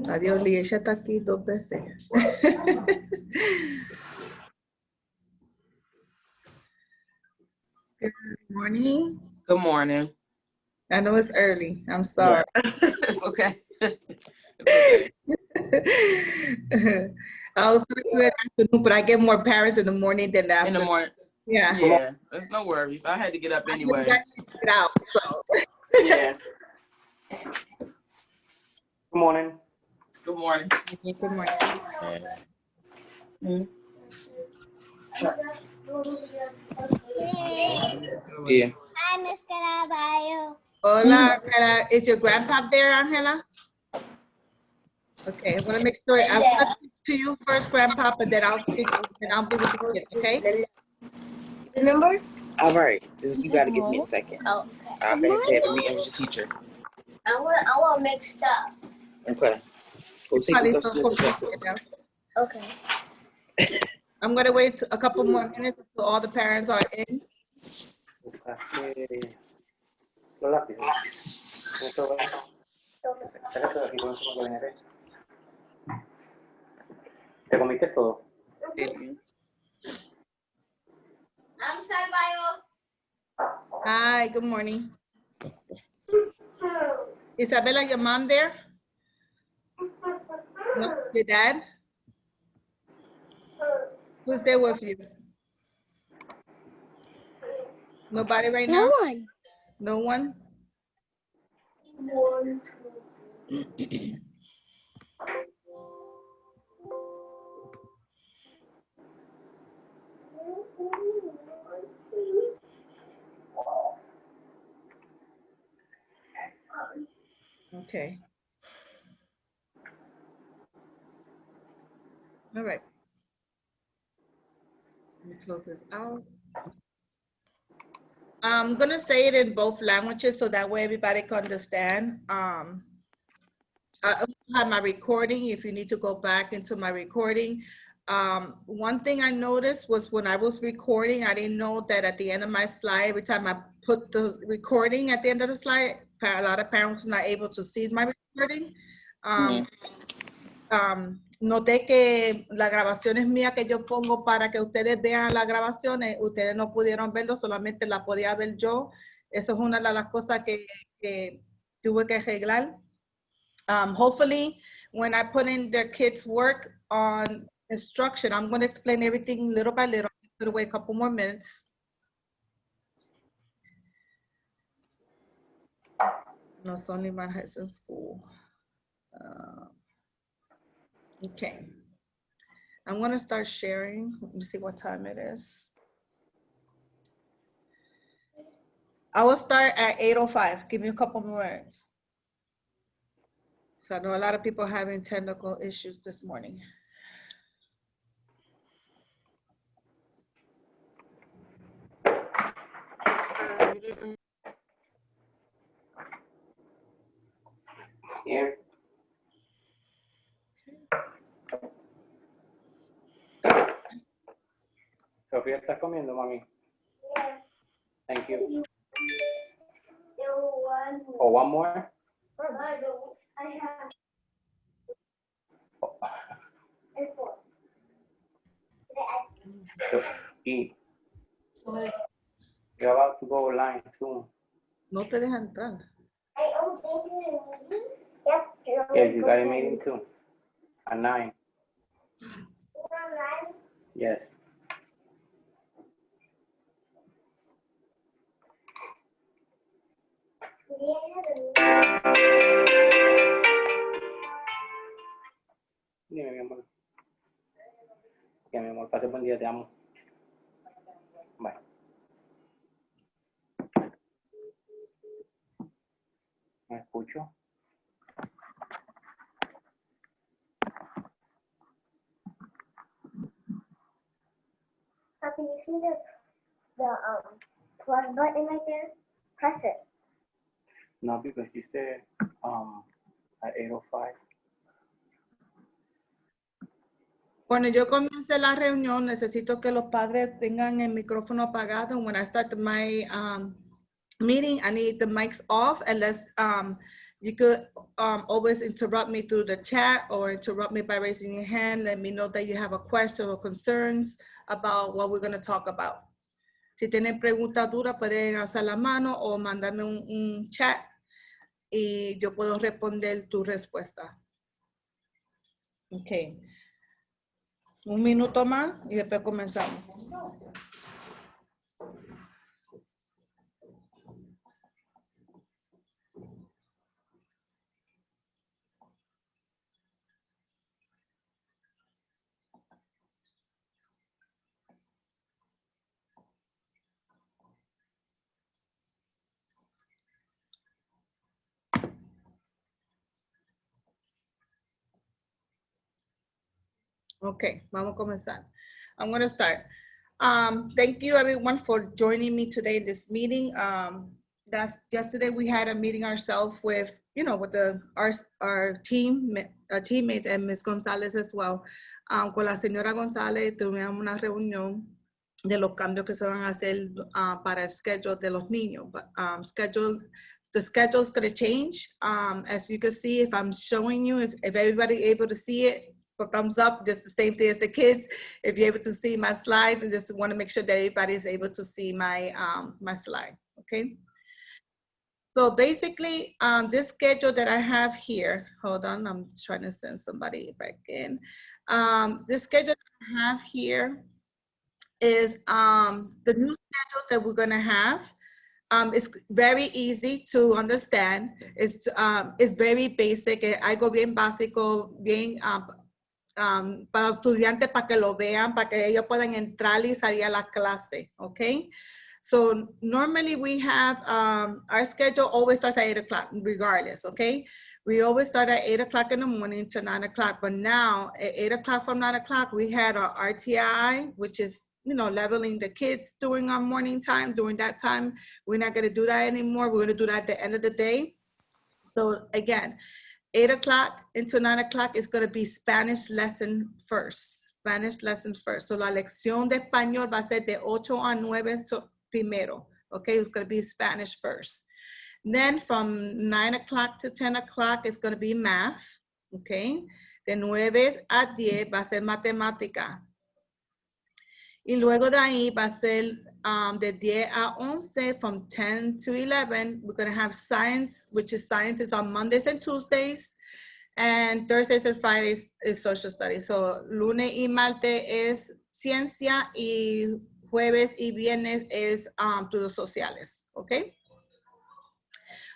Adiós, Lee. Ella está aquí 2 veces. Good morning. Good morning. I know it's early. I'm sorry. Yeah. It's okay. It's okay. I was going to do it afternoon, but I get more parents in the morning than the afternoon. In the morning. Yeah. Yeah, there's no worries. I had to get up anyway. I just got to get out, so. Yeah. Good morning. Good morning. Good morning. Yeah. Hi, Miss Caraballo. Hola, Angela. Is your grandpa there, Angela? Okay, I want to make sure. I want to speak to you first, grandpa, but then I'll speak and I'll be with the kids, okay? Remember? All right. Just you gotta give me a second. Oh, I have a meeting with your teacher. I want to make stuff. Okay. Go take this upstairs to Jessica. Okay. I'm going to wait a couple more minutes until all the parents are in. Los lápices. Sácate de aquí con eso no viene. ¿Te comiste todo? I'm Caraballo. Hi, good morning. Isabella, your mom there? No, your dad? Who's there with you? Nobody right now? one. No one? Okay. All right. Let me close this out. I'm gonna say it in both languages so that way everybody can understand. I have my recording if you need to go back into my recording. One thing I noticed was when I was recording, I didn't know that at the end of my slide, every time I put the recording at the end of the slide, a lot of parents were not able to see my recording. Noté que las grabaciones mías que yo pongo para que ustedes vean las grabaciones, ustedes no pudieron verlo, solamente la podía ver yo. Eso es una de las cosas que tuve que arreglar. Hopefully, when I put in their kids' work on instruction, I'm going to explain everything little by little. I'm going to wait a couple more minutes. No, it's only my husband school. Okay. I'm going to start sharing. Let me see what time it is. I will start at 8:05. Give me a couple more minutes. So I know a lot of people having technical issues this morning. Here. Sofía, ¿estás comiendo, mami? Yeah. Thank you. One more. Oh, one more? I have. It's four. So, eat. You're about to go live soon. No te dejan entrar. I own meeting. Yep. Yes, you got a meeting too. At 9. Online. Yes. Dime, mi amor. Que mi amor, pase buen día, te amo. Bye. ¿Me escucho? Happy, you see the plus button right there? Press it. No, because you said at 8:05. Cuando yo comience la reunión, necesito que los padres tengan el micrófono apagado. When I start my meeting, I need the mics off, unless you could always interrupt me through the chat or interrupt me by raising your hand. Let me know that you have a question or concerns about what we're going to talk about. Si tienen preguntas duras, pueden alzar la mano o mandarme un chat y yo puedo responder tu respuesta. Ok. Un minuto más y después comenzamos. Okay, vamos a comenzar. I'm going to start. Thank you everyone for joining me today in this meeting. Yesterday we had a meeting ourselves with, with our teammates and Ms. González as well. Con la señora González tuvimos una reunión de los cambios que se van a hacer para el schedule de los niños. But the schedule is going to change. As you can see, if I'm showing you, if everybody able to see it, thumbs up, just the same thing as the kids. If you're able to see my slide, I just want to make sure that everybody is able to see my my slide, okay? So basically, this schedule that I have here, hold on, I'm trying to send somebody back in. This schedule that I have here is the new schedule that we're gonna have. It's very easy to understand. It's very basic. Algo bien básico, bien para estudiantes, para que lo vean, para que ellos puedan entrar y salir a la clase, okay? So normally we have, our schedule always starts at 8 o'clock regardless, okay? We always start at 8 o'clock in the morning to 9 o'clock, but now at 8 o'clock from 9 o'clock, we had our RTI, which is, leveling the kids during our morning time. During that time, we're not gonna do that anymore. We're gonna do that at the end of the day. So again, 8 o'clock into 9 o'clock is going to be Spanish lesson first. Spanish lesson first. So la lección de español va a ser de 8 a 9 primero. Okay, it's going to be Spanish first. Then from 9 o'clock to 10 o'clock, it's going to be math. Okay, de 9 a 10 va a ser matemática. Y luego de ahí va a ser de 10 a 11, from 10 to 11, we're going to have science, which is on Mondays and Tuesdays, and Thursdays and Fridays is social studies. So lunes y martes es ciencia y jueves y viernes es estudios sociales, ¿ok?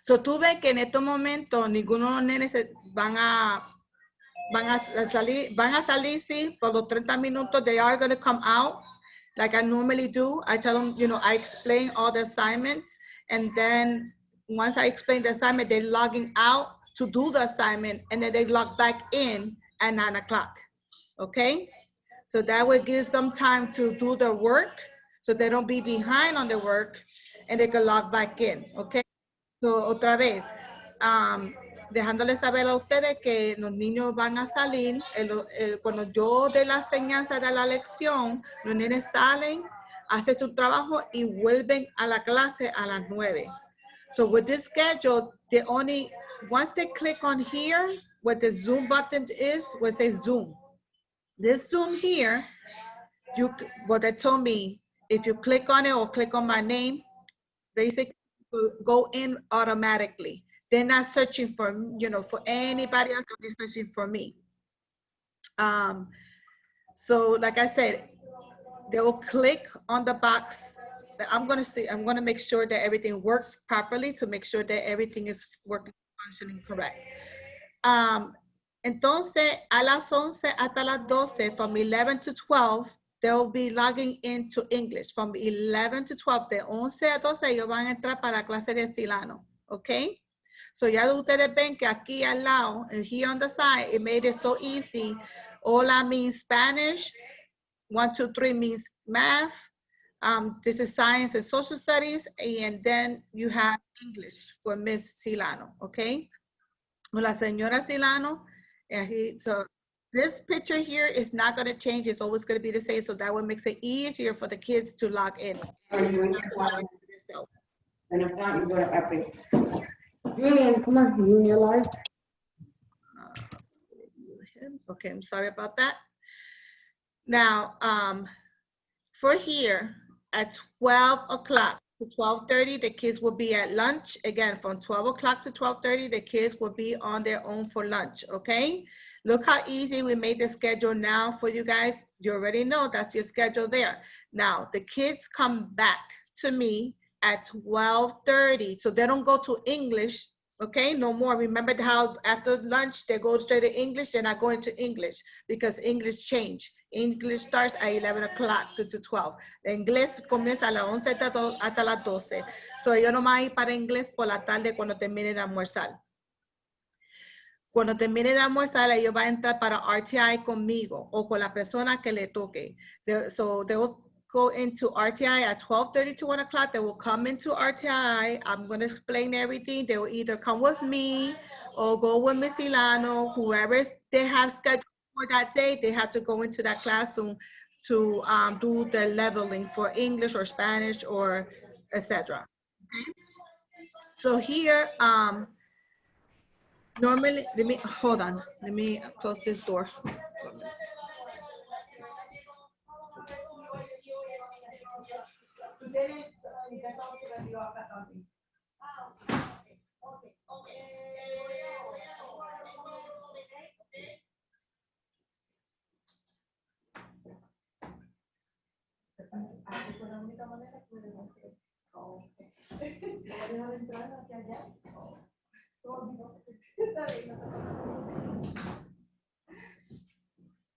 So tú ves que en estos momentos ninguno de los nenes van a salir, sí, por los 30 minutos, they are going to come out. Like I normally do. I tell them, I explain all the assignments. And then once I explain the assignment, they're logging out to do the assignment. And then they log back in at 9 o'clock. Okay? So that will give them time to do the work so they don't be behind on the work and they can log back in. Okay? So otra vez, dejándoles saber a ustedes que los niños van a salir, cuando yo dé la enseñanza de la lección, los nenes salen, hacen su trabajo y vuelven a la clase a las 9. So with this schedule, once they click on here, where the Zoom button is, where it says Zoom. This Zoom here, what they told me, if you click on it or click on my name, basically go in automatically. They're not searching for, for anybody else, they're searching for me. So like I said, they will click on the box. I'm gonna make sure that everything works properly to make sure that everything is working, functioning correct. Entonces, a las 11 hasta las 12, from 11 to 12, they'll be logging into English. From 11 to 12, de 11 a 12, ellos van a entrar para la clase de Silano, okay? So ya ustedes ven que aquí al lado, and here on the side, it made it so easy. Hola means Spanish. 1, 2, 3 means math. This is science and social studies. And then you have English for Miss Silano, okay? La señora Silano, so this picture here is not going to change. It's always going to be the same. So that what makes it easier for the kids to log in. Yourself. And if not, you go to Epic. Julian, come on, you in your life? Okay, I'm sorry about that. Now, for here at 12 o'clock to 12:30, the kids will be at lunch. Again, from 12 o'clock to 12:30, the kids will be on their own for lunch, okay? Look how easy we made the schedule now for you guys. You already know that's your schedule there. Now, the kids come back to me at 12:30, so they don't go to English, okay? No more. Remember how after lunch, they go straight to English? They're not going to English because English changed. English starts at 11 o'clock to 12. El inglés comienza a las 11 hasta las 12. So ellos no van a ir para inglés por la tarde cuando terminen de almorzar. Cuando termine de almorzar, ellos van a entrar para RTI conmigo o con la persona que le toque. So they will go into RTI at 12:30 to 1 o'clock. They will come into RTI. I'm going to explain everything. They will either come with me or go with Miss Ilano, whoever they have scheduled for that day. They have to go into that classroom to do the leveling for English or Spanish or etc. Okay? So here, normally, hold on. Let me close this door.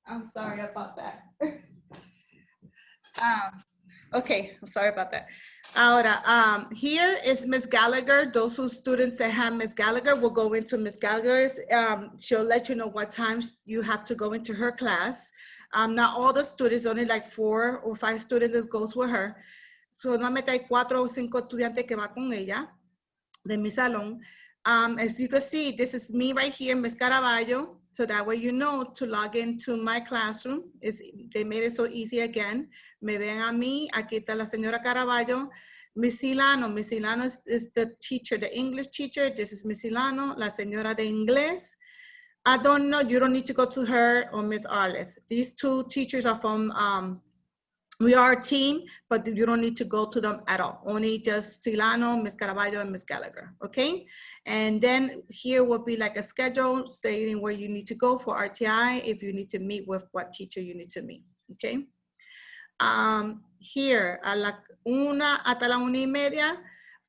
I'm sorry about that. Okay, I'm sorry about that. Ahora, here is Miss Gallagher. Those who students that have Miss Gallagher will go into Miss Gallagher. She'll let you know what times you have to go into her class. Not all the students, only like 4 or 5 students that goes with her. So normalmente hay 4 o 5 estudiantes que va con ella de mi salón. As you can see, this is me right here, Miss Caraballo. So that way you know to log into my classroom. They made it so easy again. Me ven a mí, aquí está la señora Caraballo. Miss Ilano, Miss Ilano is the teacher, the English teacher. This is Miss Ilano, la señora de inglés. I don't know, you don't need to go to her or Miss Arleth. These 2 teachers are from, we are a team, but you don't need to go to them at all. Only just Silano, Miss Caraballo, and Miss Gallagher, okay? And then here will be like a schedule saying where you need to go for RTI if you need to meet with what teacher you need to meet, okay? Here, a la 1 hasta la 1:30.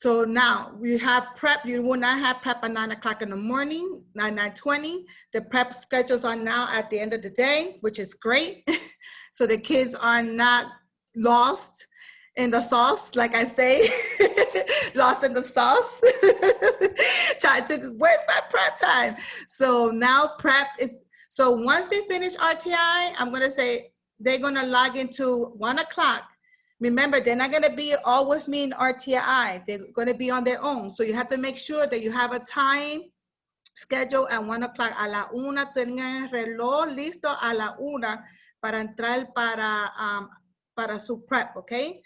So now we have prep. You will not have prep at 9 o'clock in the morning, 9:20. The prep schedules are now at the end of the day, which is great. So the kids are not lost in the sauce, like I say, lost in the sauce. Trying to, where's my prep time? So now prep is, so once they finish RTI, I'm gonna say they're gonna log into 1 o'clock. Remember, they're not gonna be all with me in RTI. They're gonna be on their own. So you have to make sure that you have a time schedule at 1 o'clock. A la 1 tengan el reloj listo a la 1 para entrar para su prep, okay?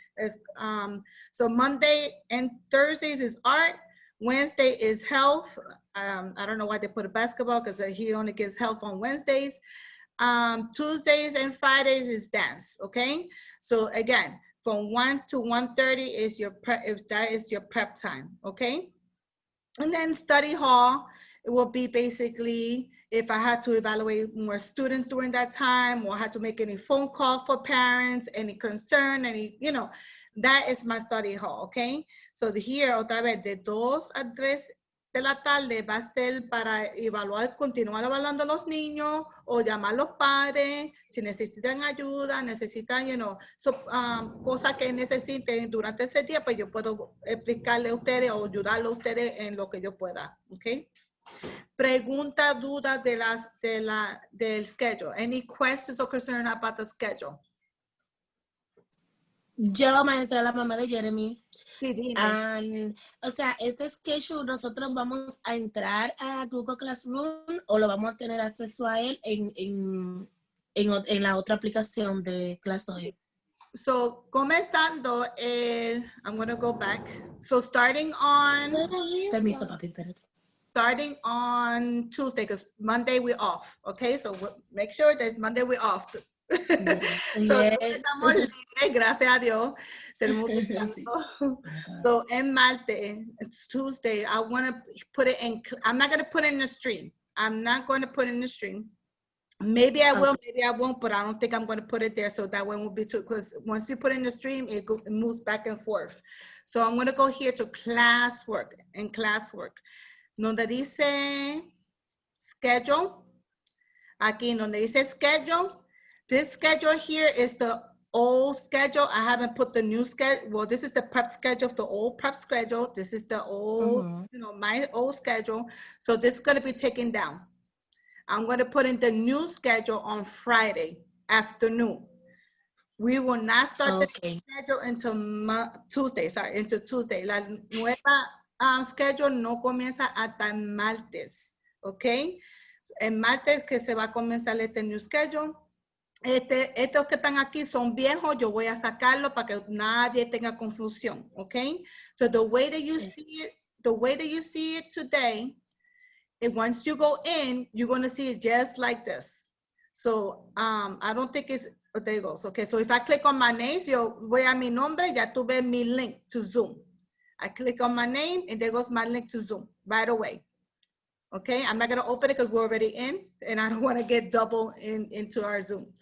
So Monday and Thursdays is art. Wednesday is health. I don't know why they put a basketball because he only gets health on Wednesdays. Tuesdays and Fridays is dance, okay? So again, from 1 to 1:30 is your prep, if that is your prep time, okay? And then study hall, it will be basically if I had to evaluate more students during that time, or had to make any phone call for parents, any concern, any, you know, that is my study hall, okay? So here, otra vez, de 2 a 3 de la tarde va a ser para evaluar, continuar evaluando a los niños o llamar a los padres si necesitan ayuda, necesitan, you know, cosas que necesiten durante ese día, pues yo puedo explicarle a ustedes o ayudarle a ustedes en lo que yo pueda, ¿ok? Pregunta, duda del schedule. Any questions or concern about the schedule? Yo, maestra, la mamá de Jeremy, Sí, dime. O sea, este schedule nosotros vamos a entrar a Google Classroom o lo vamos a tener acceso a él en la otra aplicación de ClassOi. So, comenzando, I'm going to go back. So, starting on Permiso, papi, espérate. Tuesday, because Monday we're off, okay? So, make sure that Monday we're off. So, Yes. estamos libres, gracias a Dios. Tenemos Sí. So, en martes, it's Tuesday, I want to put it in, I'm not going to put it in the stream. I'm not going to put it in the stream. Maybe I will, maybe I won't, but I don't think I'm going to put it there. So that one will be too, because once you put it in the stream, it moves back and forth. So I'm going to go here to classwork and classwork. Donde dice schedule. Aquí donde dice schedule. This schedule here is the old schedule. I haven't put the new schedule. Well, this is the prep schedule of the old prep schedule. This is the old, my old schedule. So this is going to be taken down. I'm going to put in the new schedule on Friday afternoon. We will not start the schedule until Tuesday, into Tuesday. La nueva schedule no comienza hasta martes, ¿ok? El martes que se va a comenzar este new schedule. Estos que están aquí son viejos, yo voy a sacarlo para que nadie tenga confusión, ¿ok? So the way that you see it today, once you go in, you're going to see it just like this. So I don't think it's, there it goes. Okay, so if I click on my name, yo voy a mi nombre, ya tuve mi link to Zoom. I click on my name and there goes my link to Zoom right away. Okay, I'm not going to open it because we're already in and I don't want to get double into our Zoom.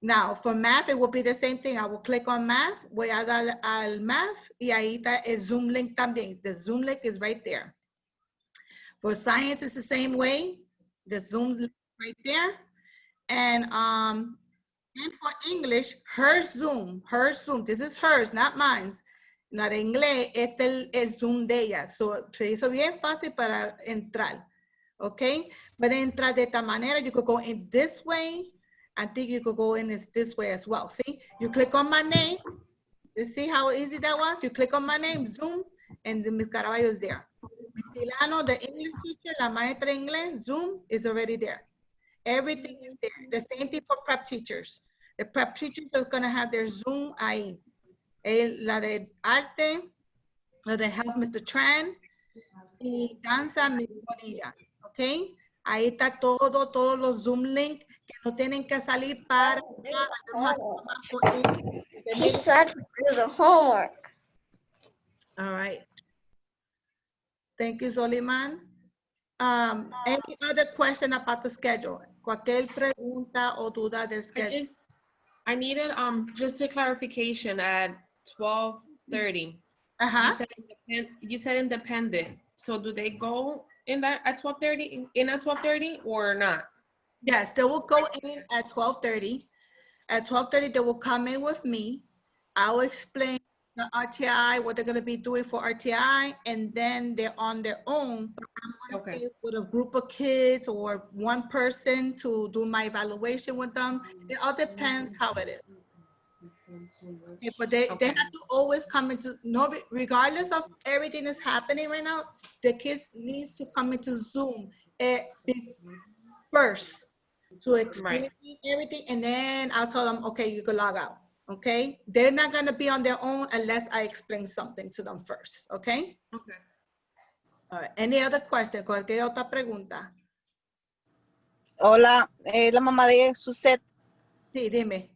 Now, for math, it will be the same thing. I will click on math, voy a dar al math y ahí está el Zoom link también. The Zoom link is right there. For science, it's the same way. The Zoom link right there. And for English, her Zoom, this is hers, not mine. La de inglés, este es el Zoom de ella. So, se hizo bien fácil para entrar. Okay? But entrar de esta manera, you could go in this way. I think you could go in this way as well. See? You click on my name. You see how easy that was? You click on my name, Zoom, and Ms. Caraballo is there. Ms. Silano, the English teacher, la maestra inglés, Zoom is already there. Everything is there. The same thing for prep teachers. The prep teachers are going to have their Zoom ahí. La de arte, la de health, Mr. Tran, y danza, Ms. Bonilla. ¿Ok? Ahí está todos los Zoom links que no tienen que salir para... She said to do the homework. All right. Thank you, Soliman. Any other question about the schedule? Cualquier pregunta o duda del schedule? I needed just a clarification at 12:30. You said independent. So do they go in that at 12:30 or not? Yes, they will go in at 12:30. At 12:30, they will come in with me. I will explain the RTI, what they're going to be doing for RTI, and then they're on their own. I'm going to stay with a group of kids or one person to do my evaluation with them. It all depends how it is. Okay, but they have to always come into, regardless of everything that's happening right now, the kids needs to come into Zoom first to explain everything, and then I'll tell them, okay, you can log out. Okay, they're not going to be on their own unless I explain something to them first. Okay. Okay. All right. Any other question? Cualquier otra pregunta. Hola, la mamá de Suset. Sí, dime.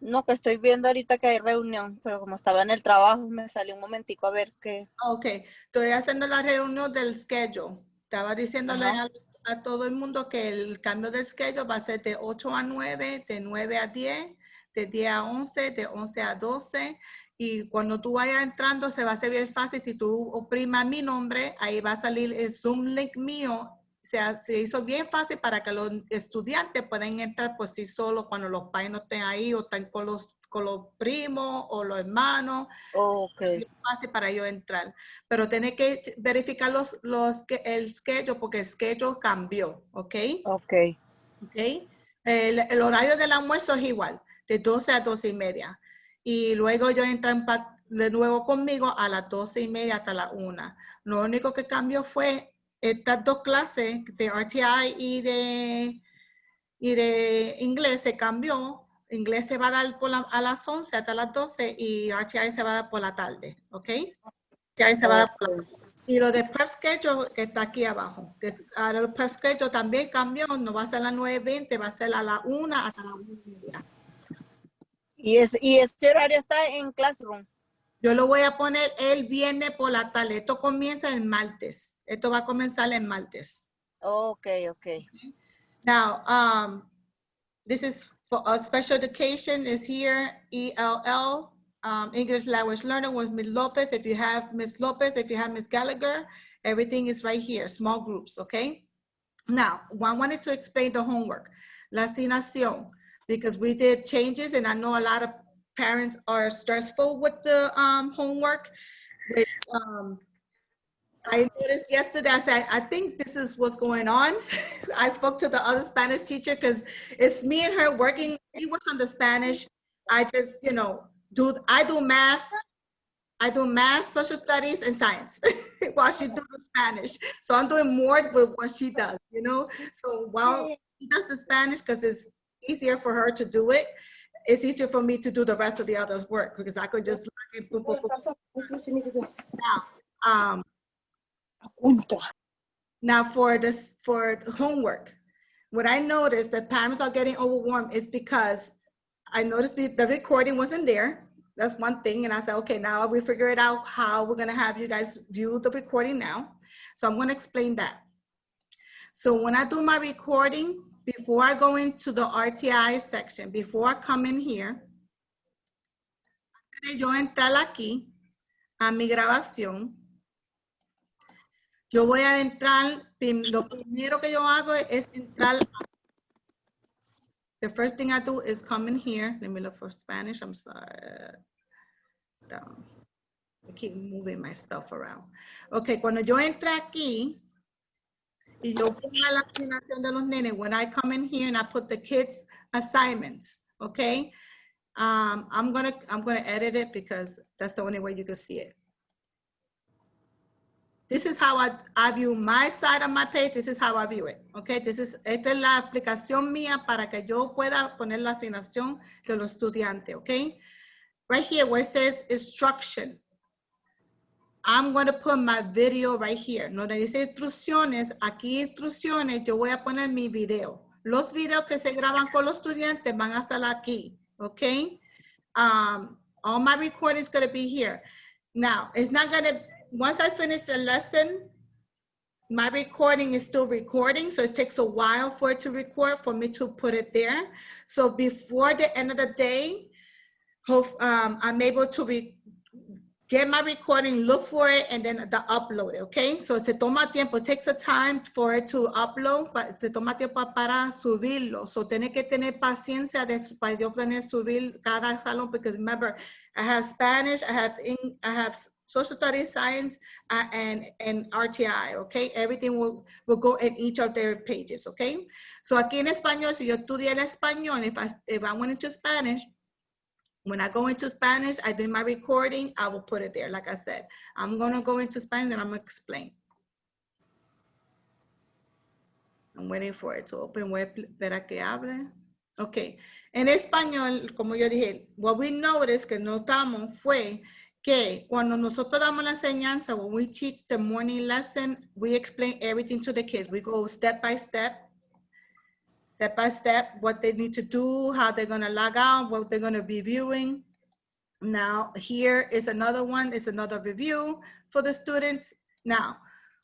No, que estoy viendo ahorita que hay reunión, pero como estaba en el trabajo, me salió un momentico a ver qué. Ok, estoy haciendo la reunión del schedule. Estaba diciéndole a todo el mundo que el cambio del schedule va a ser de 8 a 9, de 9 a 10, de 10 a 11, de 11 a 12. Y cuando tú vayas entrando, se va a hacer bien fácil. Si tú oprimas mi nombre, ahí va a salir el Zoom link mío. Se hizo bien fácil para que los estudiantes puedan entrar por sí solos cuando los padres no estén ahí o están con los primos o los hermanos. Es bien fácil para ellos entrar. Pero tiene que verificar el schedule porque el schedule cambió. ¿Ok? Ok. El horario del almuerzo es igual, de 12 a 12:30. Y luego yo entro de nuevo conmigo a las 12:30 hasta la 1. Lo único que cambió fue estas dos clases de RTI y de inglés se cambió. Inglés se va a dar a las 11 hasta las 12 y RTI se va a dar por la tarde, ¿ok? RTI se va a dar por la tarde. Y lo de prep schedule que está aquí abajo. Ahora el prep schedule también cambió, no va a ser a las 9:20, va a ser a las 1 hasta las 1:30. ¿Y este horario está en Classroom? Yo lo voy a poner el viernes por la tarde. Esto comienza el martes. Esto va a comenzar el martes. Okay. Now, this is for special education is here, ELL, English language learner with Ms. Lopez. If you have Ms. Lopez, if you have Ms. Gallagher, everything is right here, small groups, okay? Now, I wanted to explain the homework, la asignación, because we did changes and I know a lot of parents are stressful with the homework. I noticed yesterday, I said, I think this is what's going on. I spoke to the other Spanish teacher because it's me and her working. He works on the Spanish. I just, I do math, social studies, and science while she does the Spanish. So I'm doing more with what she does, So while she does the Spanish, because it's easier for her to do it, it's easier for me to do the rest of the other work because I could just boom, boom, boom. That's what you need to do. Now for homework, what I noticed that parents are getting overwhelmed is because I noticed the recording wasn't there. That's one thing. And I said, okay, now we figured out how we're gonna have you guys view the recording now. So I'm gonna explain that. So when I do my recording, before I go into the RTI section, before I come in here, yo entrar aquí a mi grabación. Yo voy a entrar, lo primero que yo hago es entrar. The first thing I do is come in here. Let me look for Spanish. I'm sorry. It's down. I keep moving my stuff around. Okay, cuando yo entre aquí, y yo pongo la asignación de los nenes, when I come in here and I put the kids' assignments, okay? I'm gonna edit it because that's the only way you can see it. This is how I view my side of my page. This is how I view it. Okay, esta es la explicación mía para que yo pueda poner la asignación de los estudiantes. Okay, right here where it says instruction, I'm going to put my video right here. No dice instrucciones, aquí instrucciones, yo voy a poner mi video. Los videos que se graban con los estudiantes van a estar aquí. Okay, all my recording is going to be here. Now, it's not going to. Once I finish the lesson, my recording is still recording, so it takes a while for it to record, for me to put it there. So before the end of the day, I'm able to get my recording, look for it, and then upload it, okay? So se toma tiempo, it takes a time for it to upload, but se toma tiempo para subirlo. So tiene que tener paciencia para yo poder subir cada salón, because remember, I have Spanish, I have social studies, science, and RTI, okay? Everything will go in each of their pages, okay? So aquí en español, si yo estudié el español, if I went into Spanish, when I go into Spanish, I do my recording, I will put it there, like I said. I'm gonna go into Spanish and I'm gonna explain. I'm waiting for it to open. Voy a esperar a que abre. Okay, en español, como yo dije, what we noticed, que notamos fue que cuando nosotros damos la enseñanza, when we teach the morning lesson, we explain everything to the kids. We go step by step, what they need to do, how they're gonna log out, what they're gonna be viewing. Now, here is another one, it's another review for the students. Now,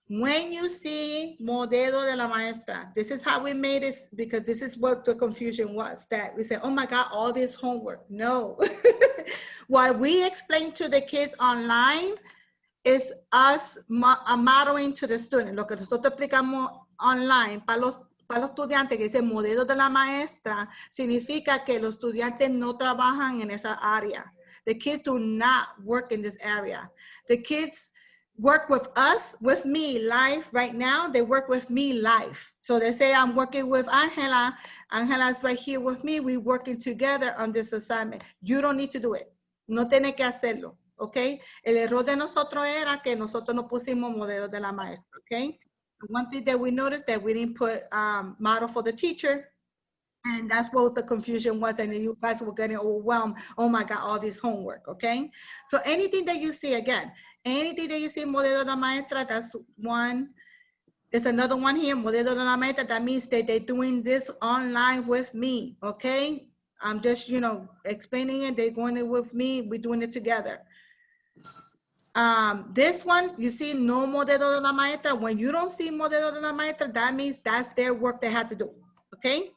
when you see modelo de la maestra, this is how we made it, because this is what the confusion was, that we said, oh my God, all this homework. No. What we explain to the kids online is us modeling to the student. Lo que nosotros explicamos online para los estudiantes, que dice modelo de la maestra, significa que los estudiantes no trabajan en esa área. The kids do not work in this area. The kids work with us, with me live right now. They work with me live. So they say, I'm working with Angela. Angela's right here with me. We're working together on this assignment. You don't need to do it. No tiene que hacerlo. ¿ok? El error de nosotros era que nosotros no pusimos modelo de la maestra, ¿ok? One thing that we noticed that we didn't put model for the teacher, and that's what the confusion was, and you guys were getting overwhelmed. Oh my God, all this homework, okay? So anything that you see, again, anything that you see modelo de la maestra, that's one. There's another one here, modelo de la maestra. That means that they're doing this online with me, okay? I'm just, you know, explaining it. They're going it with me. We're doing it together. This one, you see no modelo de la maestra. When you don't see modelo de la maestra, that means that's their work they had to do, okay?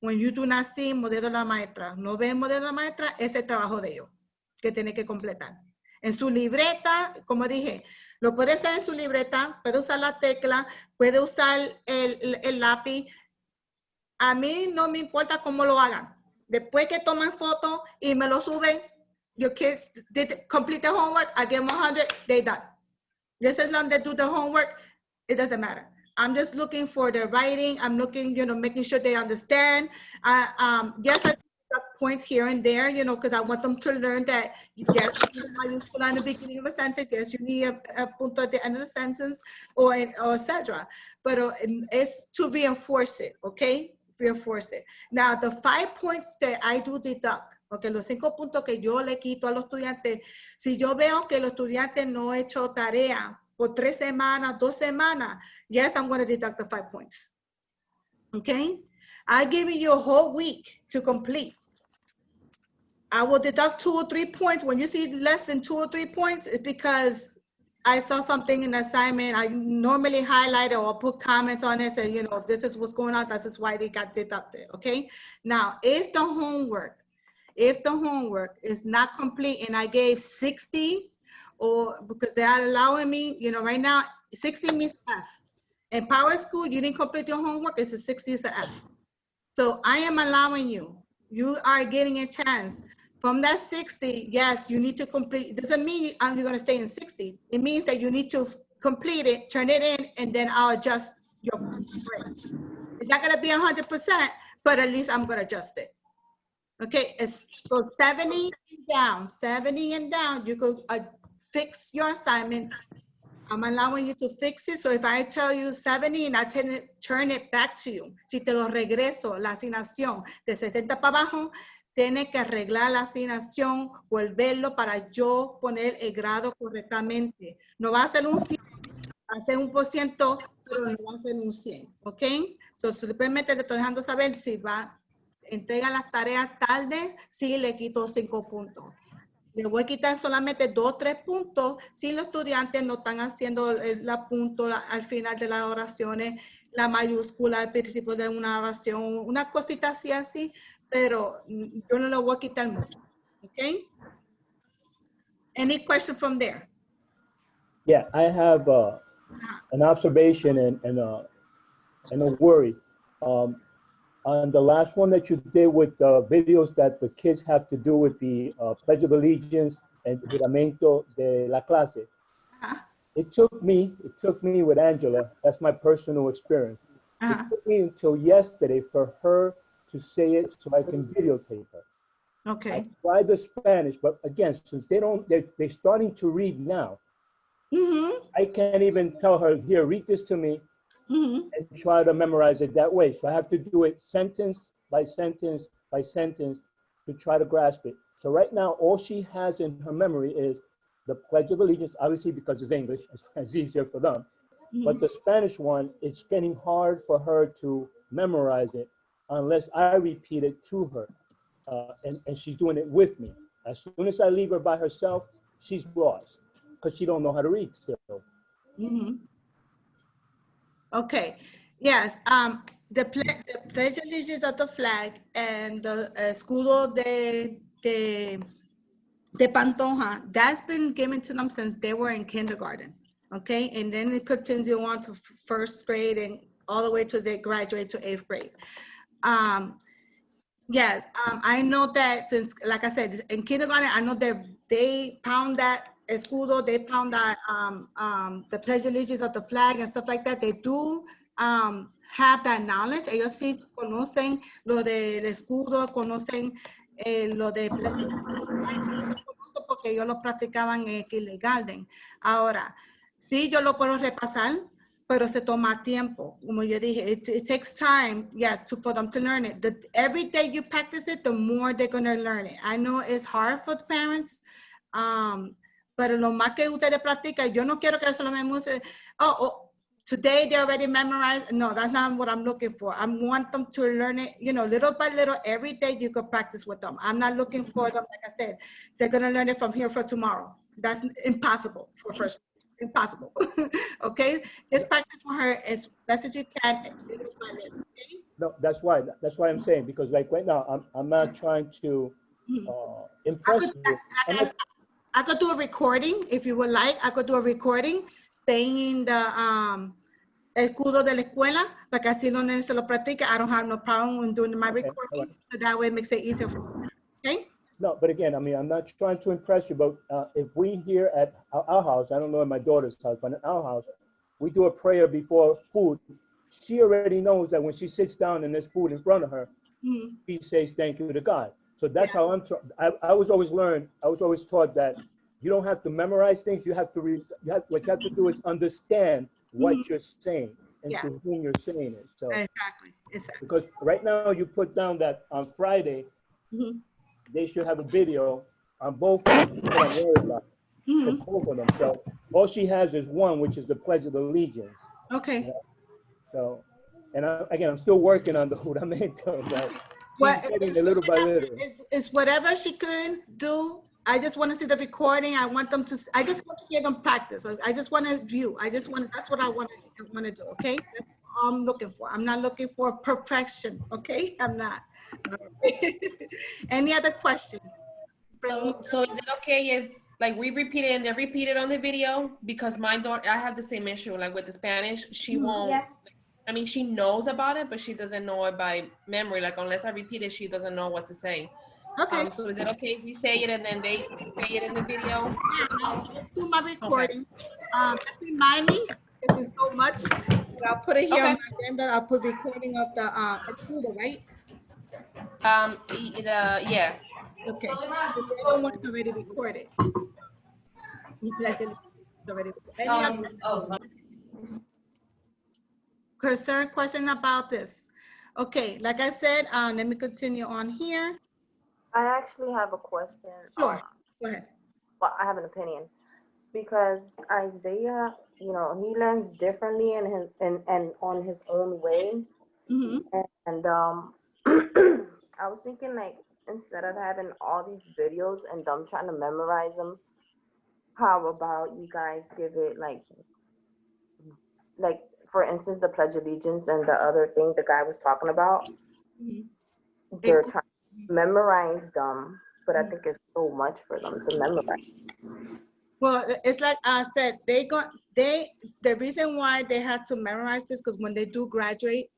When you do not see modelo de la maestra, no ven modelo de la maestra, es el trabajo de ellos que tiene que completar. En su libreta, como dije, lo puede hacer en su libreta, puede usar la tecla, puede usar el lápiz. A mí no me importa cómo lo hagan. Después que toman fotos y me lo suben, your kids did complete the homework, I give them 100, they done. Just as long as they do the homework, it doesn't matter. I'm just looking for the writing. I'm looking, you know, making sure they understand. Yes, I got points here and there, you know, because I want them to learn that, yes, you need a useful in the beginning of a sentence. Yes, you need a punto at the end of the sentence, or etc. But it's to reinforce it, okay? Reinforce it. Now, the 5 points that I do deduct, okay, los 5 puntos que yo le quito a los estudiantes, si yo veo que los estudiantes no han hecho tarea por 3 semanas, 2 semanas, yes, I'm going to deduct the 5 points. Okay? I'm giving you a whole week to complete. I will deduct 2 or 3 points. When you see less than 2 or 3 points, it's because I saw something in the assignment. I normally highlight it or put comments on it, say, you know, this is what's going on. This is why they got deducted. Okay? Now, if the homework is not complete and I gave 60, or because they are allowing me, you know, right now, 60 means F. In Power School, you didn't complete your homework, it's a 60, it's an F. So I am allowing you, you are getting a chance. From that 60, yes, you need to complete. It doesn't mean you're gonna stay in 60. It means that you need to complete it, turn it in, and then I'll adjust your grade. It's not gonna be 100%, but at least I'm gonna adjust it. Okay, so 70 and down, you could fix your assignments. I'm allowing you to fix it. So if I tell you 70 and I turn it back to you, si te lo regreso, la asignación de 70 para abajo, tiene que arreglar la asignación, volverlo para yo poner el grado correctamente. No va a ser un 100, va a ser 1%, pero no va a ser un 100, ¿ok? So, simplemente le estoy dejando saber si va, entrega las tareas tarde, sí le quito 5 puntos. Le voy a quitar solamente 2 o 3 puntos si los estudiantes no están haciendo el punto al final de las oraciones, la mayúscula al principio de una oración, una cosita así, pero yo no lo voy a quitar mucho. Okay? Any question from there? Yeah, I have an observation and a worry. On the last one that you did with the videos that the kids have to do with the Pledge of Allegiance and Juramento de la Clase, it took me with Angela, that's my personal experience. It took me until yesterday for her to say it so I can videotape her. Okay. I tried the Spanish, but again, since they're starting to read now, I can't even tell her, here, read this to me. And try to memorize it that way. So I have to do it sentence by sentence by sentence to try to grasp it. So right now, all she has in her memory is the Pledge of Allegiance, obviously because it's English, it's easier for them. But the Spanish one, it's getting hard for her to memorize it unless I repeat it to her. And she's doing it with me. As soon as I leave her by herself, she's lost because she don't know how to read still. Okay, yes, the Pledge of Allegiance of the flag and the Escudo de Pantoja, that's been given to them since they were in kindergarten, okay? And then it continues on to 1st grade and all the way to they graduate to 8th grade. Yes, I know that since, like I said, in kindergarten, I know that they pound that escudo, they pound that the Pledge of Allegiance of the flag and stuff like that. They do have that knowledge. Ellos sí conocen lo del escudo, conocen lo de porque ellos lo practicaban en kindergarten. Ahora, sí, yo lo puedo repasar, pero se toma tiempo. Como yo dije, it takes time, yes, for them to learn it. Every day you practice it, the more they're going to learn it. I know it's hard for the parents, pero lo más que ustedes practican, yo no quiero que eso lo memorice. Today they already memorized. No, that's not what I'm looking for. I want them to learn it, you know, little by little. Every day you could practice with them. I'm not looking for them, like I said, they're going to learn it from here for tomorrow. That's impossible for first. Impossible. Okay, just practice for her as best as you can. Okay? No, that's why I'm saying, because like right now I'm not trying to impress you. I could do a recording if you would like. I could do a recording staying in the el escudo de la escuela, para que así los nenes se lo practique. I don't have no problem in doing my recording, right. So that way it makes it easier for me. Okay. No, but again, I mean, I'm not trying to impress you, but if we here at our house, I don't know at my daughter's house, but in our house, we do a prayer before food. She already knows that when she sits down and there's food in front of her, she says thank you to God. So that's how I was always taught that you don't have to memorize things. You have to what you have to do is understand what you're saying and to whom you're saying it. So exactly. Because right now you put down that on Friday, they should have a video on both of them. Both of them. So all she has is one, which is the Pledge of Allegiance. Okay. You know? So, and I'm still working on the juramento. So getting a little by little. It's whatever she could do. I just want to see the recording. I want them to. I just want to hear them practice. I just want to view. That's what I want to do. Okay. That's all I'm looking for. I'm not looking for perfection. Okay. I'm not. Any other questions? So is it okay if like we repeat it and they repeat it on the video? Because my daughter, I have the same issue like with the Spanish. She won't. Yeah. I mean, she knows about it, but she doesn't know it by memory. Like unless I repeat it, she doesn't know what to say. Okay. So is it okay if we say it and then they say it in the video? I'll do my recording. Okay. Just remind me. This is so much. I'll put it here on my agenda. I'll put recording of the escudo, right? Yeah. Okay. The other one is already recorded. Already recorded. Question about this. Okay, like I said, let me continue on here. I actually have a question. Sure, go ahead. Well, I have an opinion because Isaiah, you know, he learns differently in his and on his own way. And I was thinking like instead of having all these videos and them trying to memorize them, how about you guys give it like for instance the Pledge of Allegiance and the other thing the guy was talking about. They're trying to memorize them, but I think it's so much for them to memorize. Well, it's like I said, the reason why they had to memorize this because when they do graduate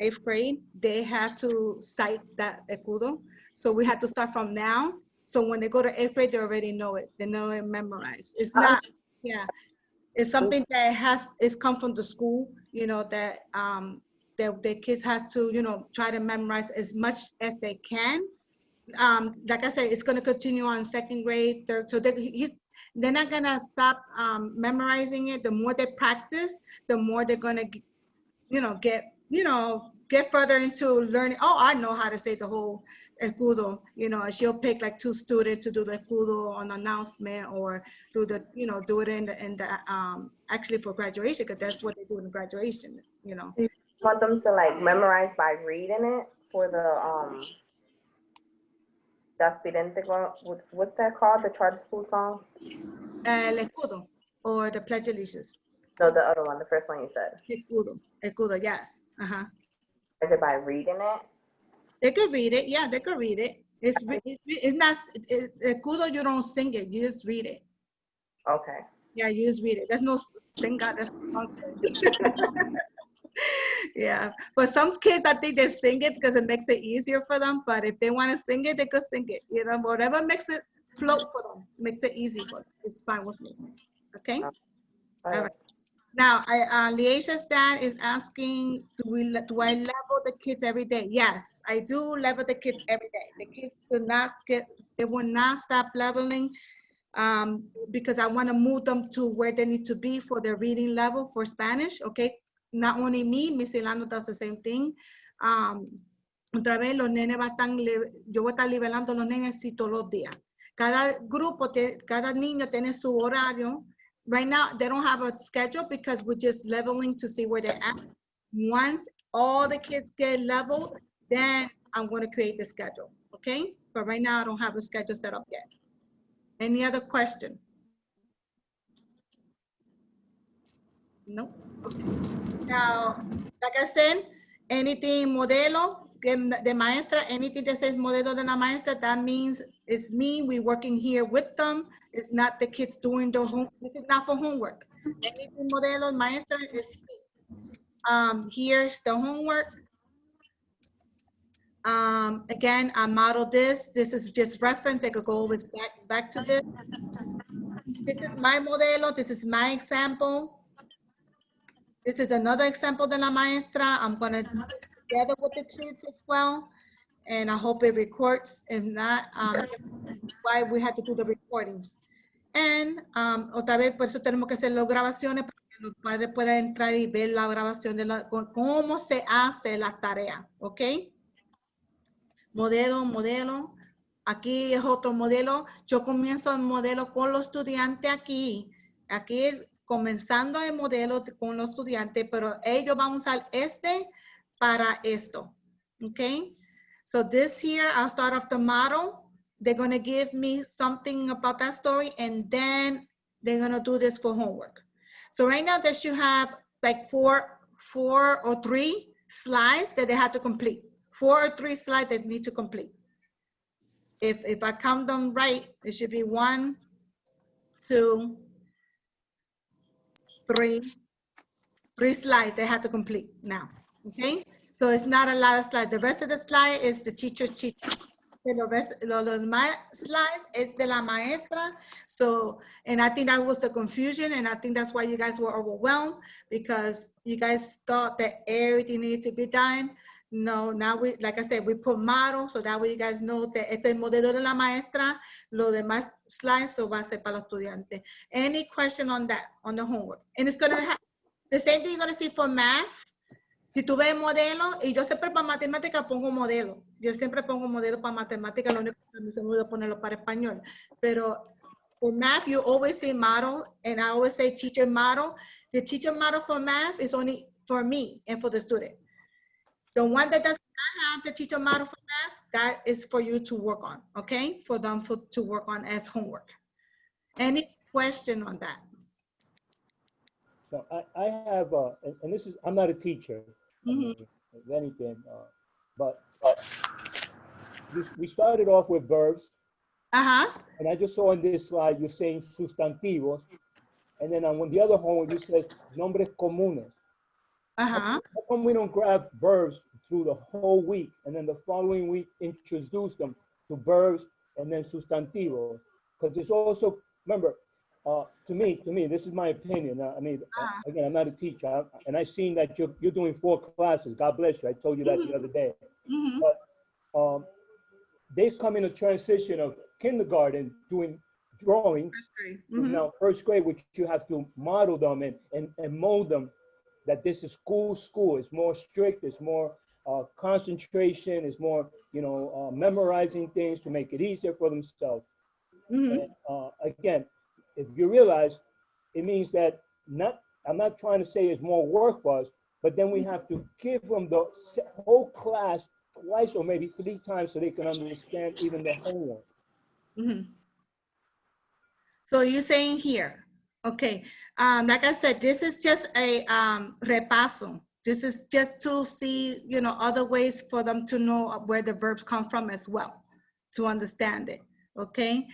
8th grade, they have to cite that escudo. So we had to start from now. So when they go to 8th grade, they already know it. They know it memorized. It's not, it's something that it's come from the school, you know, that the kids have to, you know, try to memorize as much as they can. Like I said, it's going to continue on 2nd grade, 3rd. So they're not going to stop memorizing it. The more they practice, the more they're going to, get further into learning. Oh, I know how to say the whole escudo, you know, and she'll pick like 2 students to do the escudo on announcement or do the, you know, do it in the actually for graduation, because that's what they do in graduation, you know. You want them to like memorize by reading it for the what's that called? The charter school song? El escudo or the Pledge of Allegiance. No, the other one, the first one you said. Escudo, yes. Is it by reading it? They could read it. Yeah, they could read it. It's not escudo. You don't sing it. You just read it. Okay. Yeah, you just read it. There's no sing out. There's no Yeah, but some kids, I think they sing it because it makes it easier for them. But if they want to sing it, they could sing it. You know, whatever makes it float for them, makes it easy. But it's fine with me. Okay. All right. Now, Liesa's dad is asking, do I level the kids every day? Yes, I do level the kids every day. The kids they will not stop leveling because I want to move them to where they need to be for their reading level for Spanish, okay? Not only me, Miss Ilano does the same thing. Otra vez, los nenes yo voy a estar nivelando los nenes así todos los días. Cada grupo, cada niño tiene su horario. Right now, they don't have a schedule because we're just leveling to see where they're at. Once all the kids get leveled, then I'm going to create the schedule, okay? But right now, I don't have a schedule set up yet. Any other question? No? Okay. Now, like I said, anything modelo de maestra, anything that says modelo de la maestra, that means it's me, we working here with them. It's not the kids doing the home. This is not for homework. Anything modelo maestra is me. Here's the homework. Again, I modeled this. This is just reference. I could go always back to this. This is my modelo. This is my example. This is another example de la maestra. I'm going to do it together with the kids as well. And I hope it records. If not, that's why we had to do the recordings. And otra vez, por eso tenemos que hacer las grabaciones para que los padres puedan entrar y ver la grabación de cómo se hace la tarea. ¿Ok? Modelo, modelo. Aquí es otro modelo. Yo comienzo el modelo con los estudiantes aquí. Aquí comenzando el modelo con los estudiantes, pero ellos van a usar este para esto. Okay? So this here, I'll start off the model. They're going to give me something about that story, and then they're going to do this for homework. So right now they should have like four or three slides that they have to complete. 4 or 3 slides they need to complete. If I count them right, it should be 1, 2, 3 slides they have to complete now, okay? So it's not a lot of slides. The rest of the slide is the teacher's teacher. The rest of my slides is de la maestra. So, and I think that was the confusion, and I think that's why you guys were overwhelmed, because you guys thought that everything needed to be done. No, now we, like I said, we put model, so that way you guys know that este es el modelo de la maestra, lo demás slides, so va a ser para los estudiantes. Any question on that, on the homework? And it's going to have, the same thing you're going to see for math. Si tú ves modelo, y yo siempre para matemática pongo modelo. Yo siempre pongo modelo para matemática, lo único que se me olvidó ponerlo para español. Pero for math, you always see model, and I always say teacher model. The teacher model for math is only for me and for the student. The one that does not have the teacher model for math, that is for you to work on, okay? For them to work on as homework. Any question on that? So I have, and this is, I'm not a teacher, if anything, but we started off with verbs. And I just saw on this slide, you're saying sustantivos. And then on the other homework, you said nombres comunes. How come we don't grab verbs through the whole week, and then the following week introduce them to verbs and then sustantivos? Because it's also, remember, to me, this is my opinion. I mean, again, I'm not a teacher, and I've seen that you're doing 4 classes. God bless you. I told you that the other day. But they've come in a transition of kindergarten doing drawing, now first grade, which you have to model them and mold them. That this is school. It's more strict. It's more concentration. It's more, memorizing things to make it easier for themselves. And, again, if you realize, it means that I'm not trying to say it's more work for us, but then we have to give them the whole class twice or maybe 3 times so they can understand even the homework. So you're saying here, okay, like I said, this is just a repaso. This is just to see, other ways for them to know where the verbs come from as well, to understand it, okay?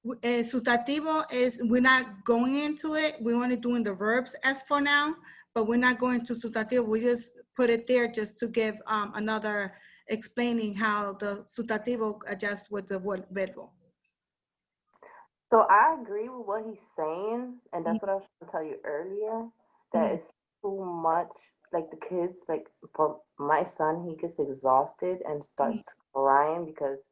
Sustantivo is, we're not going into it. We're only doing the verbs as for now, but we're not going to sustantivo. We just put it there just to give another explaining how the sustantivo adjusts with the word verbo. So I agree with what he's saying, and that's what I was trying to tell you earlier, that it's too much, like the kids, like for my son, he gets exhausted and starts crying because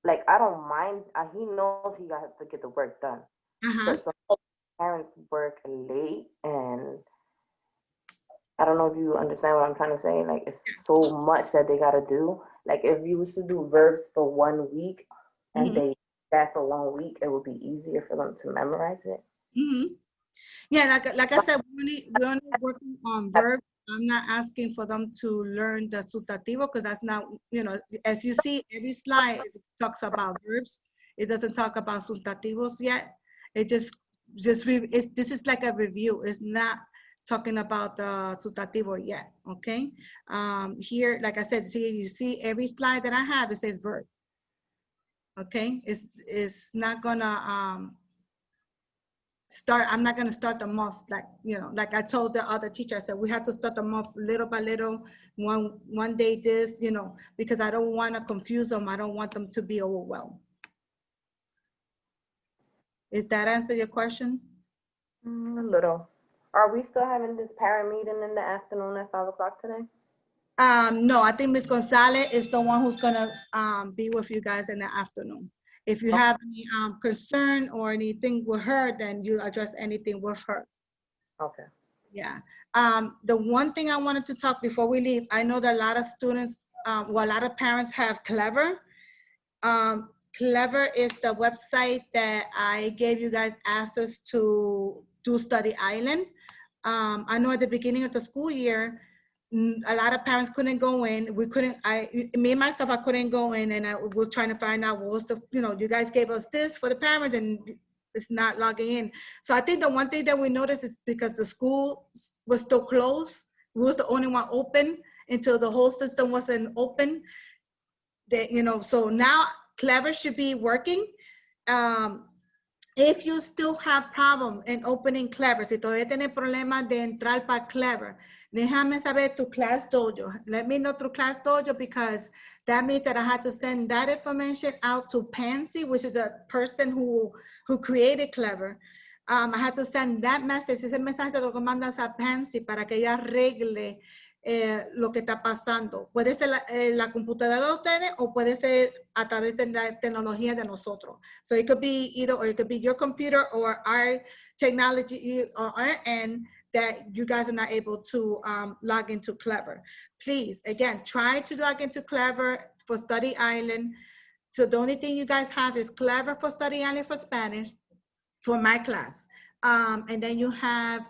like, I don't mind. He knows he has to get the work done. But some parents work late, and I don't know if you understand what I'm trying to say. Like, it's so much that they gotta do. Like, if you was to do verbs for 1 week and they that for 1 week, it would be easier for them to memorize it. Yeah, like I said, we're only working on verbs. I'm not asking for them to learn the sustantivo, because that's not, you know, as you see, every slide talks about verbs. It doesn't talk about sustantivos yet. It this is like a review. It's not talking about the sustantivo yet, okay? Here, like I said, you see every slide that I have, it says verb. Okay, it's not gonna I'm not gonna start them off like, you know, like I told the other teacher, I said, we have to start them off little by little, one day this, you know, because I don't wanna confuse them. I don't want them to be overwhelmed. Is that answer your question? A little. Are we still having this parent meeting in the afternoon at 5 o'clock today? No, I think Ms. Gonzalez is the one who's gonna be with you guys in the afternoon. If you have any concern or anything with her, then you address anything with her. Okay. Yeah. The one thing I wanted to talk before we leave, I know that a lot of students, a lot of parents have Clever. Clever is the website that I gave you guys access to do Study Island. I know at the beginning of the school year, a lot of parents couldn't go in. We couldn't, me myself, I couldn't go in, and I was trying to find out what was the, you know, you guys gave us this for the parents and it's not logging in. So I think the one thing that we noticed is because the school was still closed, we was the only one open until the whole system wasn't open. That, you know, so now Clever should be working. If you still have problem in opening Clever, si todavía tienes problemas de entrar para Clever, déjame saber through Class Dojo. Let me know through Class Dojo, because that means that I had to send that information out to Pansy, which is a person who created Clever. I had to send that message, ese mensaje lo mandas a Pansy para que ella arregle lo que está pasando. Puede ser la computadora de ustedes o puede ser a través de la tecnología de nosotros. So it could be either, or it could be your computer or our technology or our end that you guys are not able to log into Clever. Please, again, try to log into Clever for Study Island. So the only thing you guys have is Clever for Study Island for Spanish for my class. And then you have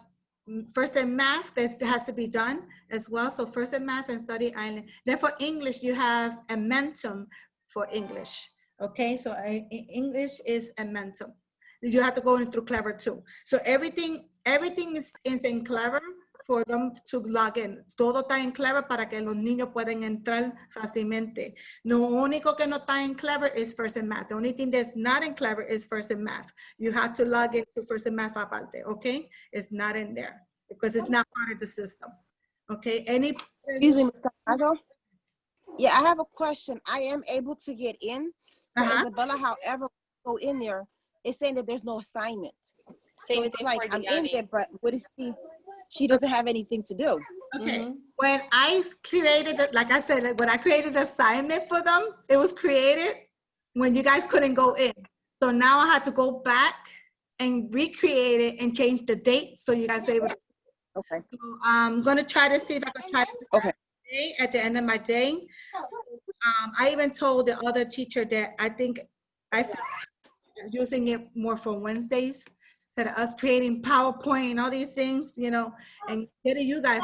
First in Math, that has to be done as well. So First in Math and Study Island. Then for English, you have Amentum for English. Okay, so English is Amentum. You have to go in through Clever too. So everything is in Clever for them to log in. Todo está en Clever para que los niños puedan entrar fácilmente. Lo único que no está en Clever is First in Math. The only thing that's not in Clever is First in Math. You have to log into First in Math aparte, okay? It's not in there because it's not part of the system. Okay, Excuse me, Ms. Carrado. Yeah, I have a question. I am able to get in for Isabella, however, go in there, it's saying that there's no assignment. So it's like I'm in there, but what is she doesn't have anything to do. Okay, when I created it, like I said, when I created an assignment for them, it was created when you guys couldn't go in. So now I had to go back and recreate it and change the date so you guys are able to. Okay. So I'm gonna try to see if I can try to do that today at the end of my day. So, I even told the other teacher that I think I feel using it more for Wednesdays. Instead of us creating PowerPoint and all these things, you know, and getting you guys,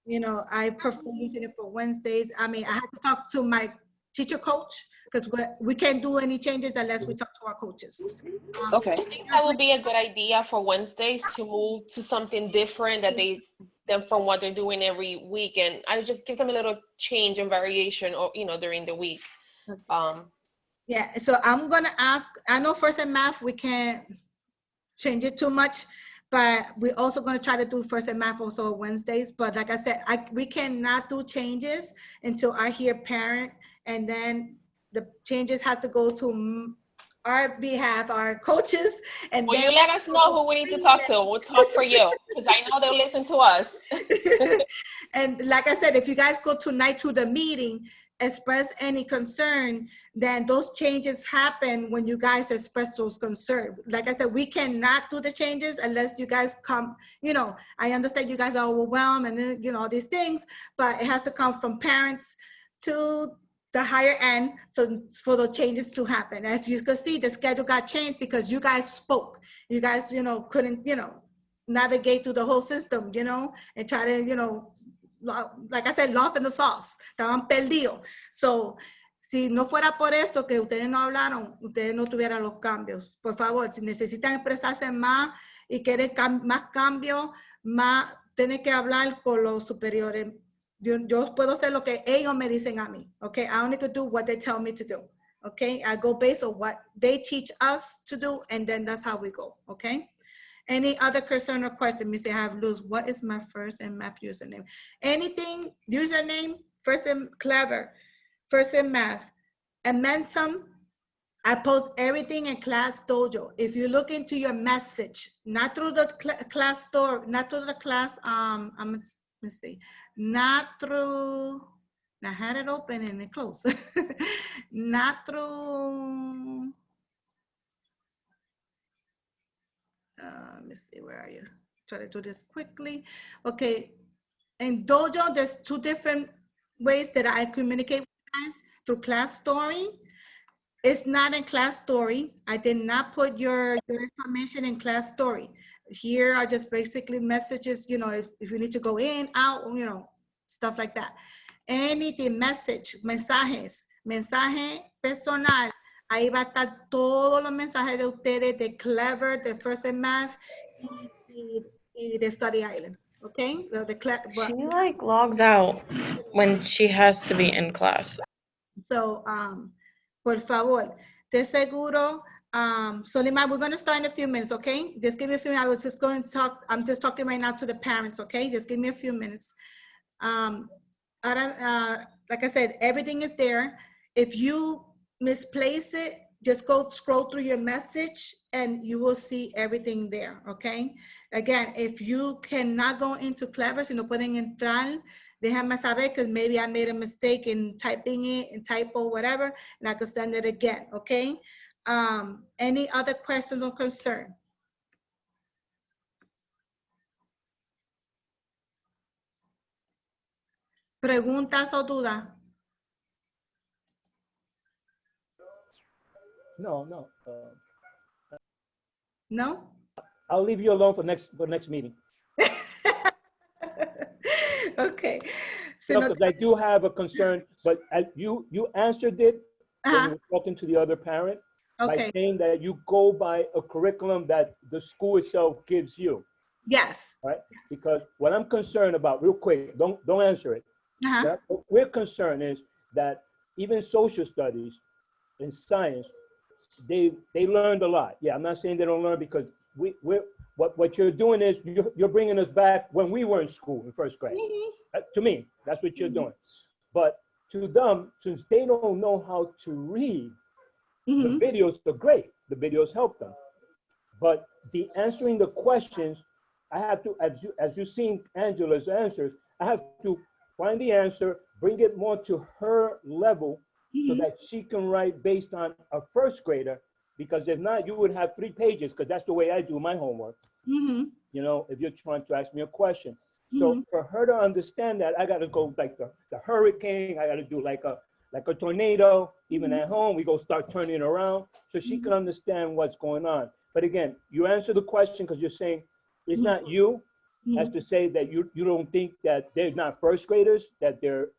you know, I prefer using it for Wednesdays. I mean, I have to talk to my teacher coach because we can't do any changes unless we talk to our coaches. Okay. I think that would be a good idea for Wednesdays to move to something different than from what they're doing every week. And I would just give them a little change and variation, or, you know, during the week. Yeah, so I'm gonna ask, I know First in Math, we can't change it too much, but we're also going to try to do First in Math also Wednesdays. But like I said, we cannot do changes until I hear parent, and then the changes has to go to our behalf, our coaches. And well, then you let us know who we need to talk to. We'll talk for you, because I know they'll listen to us. And like I said, if you guys go tonight to the meeting, express any concern, then those changes happen when you guys express those concerns. Like I said, we cannot do the changes unless you guys come, you know, I understand you guys are overwhelmed and, you know, all these things, but it has to come from parents to the higher end, so for the changes to happen. As you can see, the schedule got changed because you guys spoke. You guys, you know, couldn't, you know, navigate through the whole system, you know, and try to, you know, like I said, lost in the sauce. Estaban perdidos. So, si no fuera por eso que ustedes no hablaron, ustedes no tuvieran los cambios. Por favor, si necesitan expresarse más y quieren más cambios, más tienen que hablar con los superiores. Yo puedo hacer lo que ellos me dicen a mí, okay? I only could do what they tell me to do, okay? I go based on what they teach us to do, and then that's how we go, okay? Any other concern or question? Miss, I have Luz. What is my first and math username? Anything, username, first and clever, first in math, and Mentum. I post everything in Class Dojo. If you look into your message, not through the class store, not through the class, let's see, not through, I had it open and it closed. Not through, let me see, where are you? Try to do this quickly. Okay, in Dojo, there's 2 different ways that I communicate with you guys, through Class Story. It's not in Class Story. I did not put your information in Class Story. Here are just basically messages, you know, if you need to go in, out, you know, stuff like that. Anything, message, mensajes, mensaje personal. Ahí va a estar todos los mensajes de ustedes, de Clever, de First in Math, y de Study Island, okay? She like logs out when she has to be in class. So, por favor, de seguro, Solimar, we're going to start in a few minutes, okay? Just give me a few minutes. I was just going to talk. I'm just talking right now to the parents, okay? Just give me a few minutes. Like I said, everything is there. If you misplace it, just go scroll through your message and you will see everything there, okay? Again, if you cannot go into Clever, si no pueden entrar, déjame saber, because maybe I made a mistake in typing it, in typo, whatever, and I could send it again, okay? Any other questions or concern? Preguntas o dudas? No. No? I'll leave you alone for next meeting. Okay. So no, I do have a concern, but you answered it when you were talking to the other parent, by saying that you go by a curriculum that the school itself gives you. Yes. Right? Yes. Because what I'm concerned about, real quick, don't answer it. What we're concerned is that even social studies and science, they learned a lot. Yeah, I'm not saying they don't learn, because what you're doing is you're bringing us back when we were in school in first grade. To me, that's what you're doing. But to them, since they don't know how to read, the videos are great. The videos help them. But the answering the questions, I have to, as you've seen Angela's answers, I have to find the answer, bring it more to her level, so that she can write based on a first grader. Because if not, you would have 3 pages, because that's the way I do my homework. You know, if you're trying to ask me a question. So for her to understand that, I got to go like the hurricane. I got to do like a tornado. Even at home, we go start turning around, so she can understand what's going on. But again, you answer the question because you're saying it's not you, as to say that you don't think that they're not first graders, that their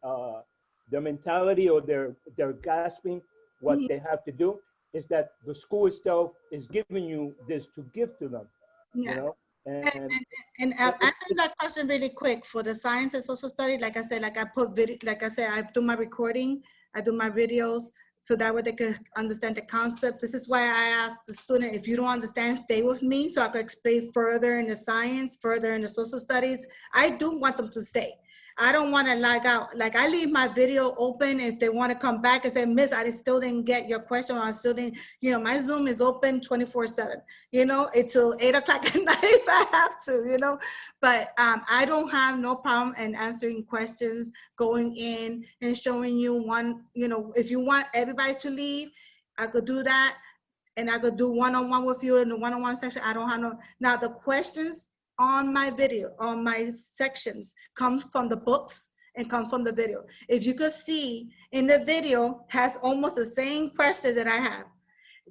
mentality or they're grasping what they have to do. Is that the school itself is giving you this to give to them, you know? And answering that question really quick, for the science and social study, like I said, I do my recording, I do my videos, so that way they can understand the concept. This is why I asked the student, if you don't understand, stay with me, so I could explain further in the science, further in the social studies. I do want them to stay. I don't want to lag out. Like I leave my video open if they want to come back and say, Miss, I still didn't get your question, or I still didn't, you know, my Zoom is open 24/7, you know, until 8 o'clock at night if I have to, you know, but I don't have no problem in answering questions, going in and showing you one, you know, if you want everybody to leave, I could do that. And I could do one-on-one with you in the one-on-one section. I don't have no, now the questions on my video, on my sections, come from the books and come from the video. If you could see in the video has almost the same questions that I have.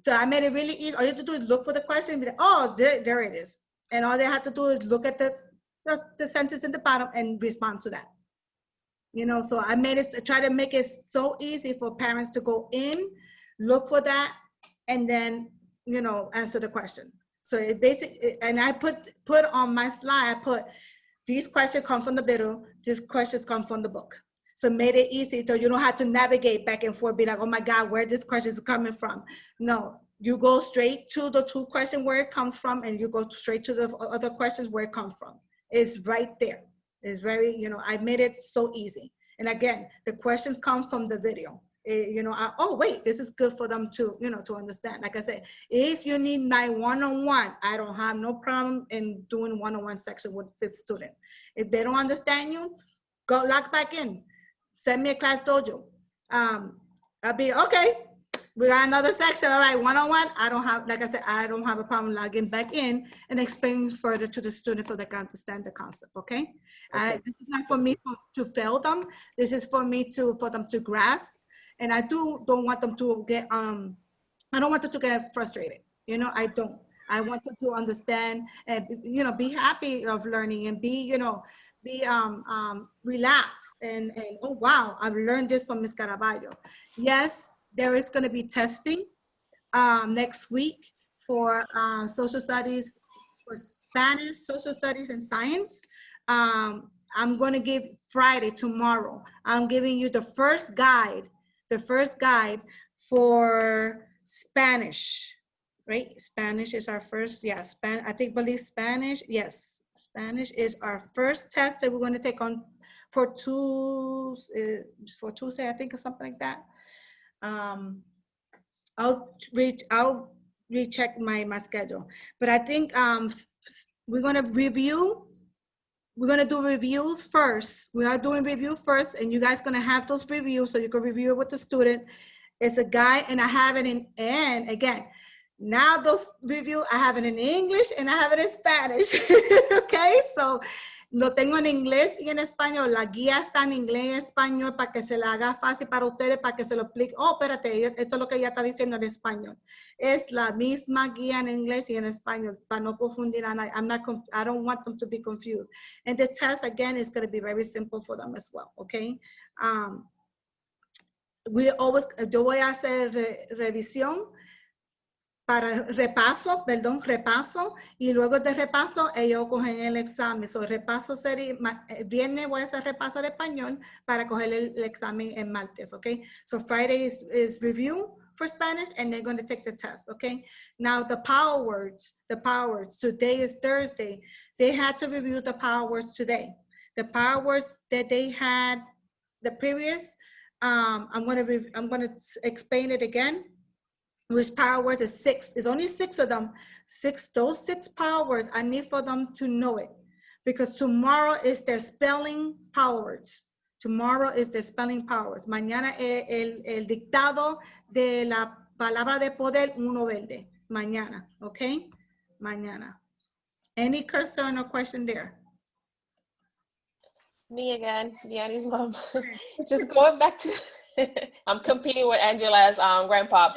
So I made it really easy. All you have to do is look for the question and be like, oh, there it is. And all they have to do is look at the sentence in the bottom and respond to that. You know, so I made it, try to make it so easy for parents to go in, look for that, and then, you know, answer the question. So it basically, and I put on my slide, I put, these questions come from the video, these questions come from the book. So made it easy so you don't have to navigate back and forth, be like, oh my God, where this question is coming from. No, you go straight to the 2 questions where it comes from, and you go straight to the other questions where it comes from. It's right there. It's very, you know, I made it so easy. And again, the questions come from the video. You know, oh wait, this is good for them to, you know, to understand. Like I said, if you need my one-on-one, I don't have no problem in doing one-on-one section with the student. If they don't understand you, go log back in, send me a class dojo. I'll be, okay, we got another section, all right, one-on-one. I don't have, like I said, I don't have a problem logging back in and explaining further to the student so they can understand the concept, okay? This is not for me to fail them. This is for me for them to grasp. And I don't want them to get, I don't want them to get frustrated. You know, I don't. I want them to understand and, you know, be happy of learning and be, you know, be relaxed and oh, wow, I've learned this from Ms. Caraballo. Yes, there is going to be testing next week for social studies, for Spanish, social studies, and science. I'm going to give Friday, tomorrow, I'm giving you the first guide for Spanish, right? Spanish is our first, yeah, believe Spanish, yes. Spanish is our first test that we're going to take on for Tuesday, I think, or something like that. I'll recheck my schedule, but I think we're going to review. We're going to do reviews first. We are doing review first, and you guys going to have those reviews so you can review it with the student. It's a guide, and I have it in, and again, now those reviews, I have it in English and I have it in Spanish. Okay, so lo tengo en inglés y en español. La guía está en inglés y en español para que se la haga fácil para ustedes, para que se lo explique. Oh, espérate, esto es lo que ella está diciendo en español. Es la misma guía en inglés y en español para no confundir a nadie. I don't want them to be confused. And the test, again, is going to be very simple for them as well, okay? Yo voy a hacer revisión para repaso, y luego de repaso ellos cogen el examen. So repaso sería, viernes voy a hacer repaso de español para coger el examen en martes, okay? So Friday is review for Spanish, and they're going to take the test, okay? Now the power words, today is Thursday. They had to review the power words today. The power words that they had the previous, I'm going to explain it again. Which power words is 6. There's only 6 of them. Those 6 power words, I need for them to know it. Because tomorrow is their spelling power words. Tomorrow is their spelling power words. Mañana el dictado de la palabra de poder, uno verde. Mañana, okay? Mañana. Any concern or question there? Me again, Yanni's mom. Just going back to, I'm competing with Angela's grandpa.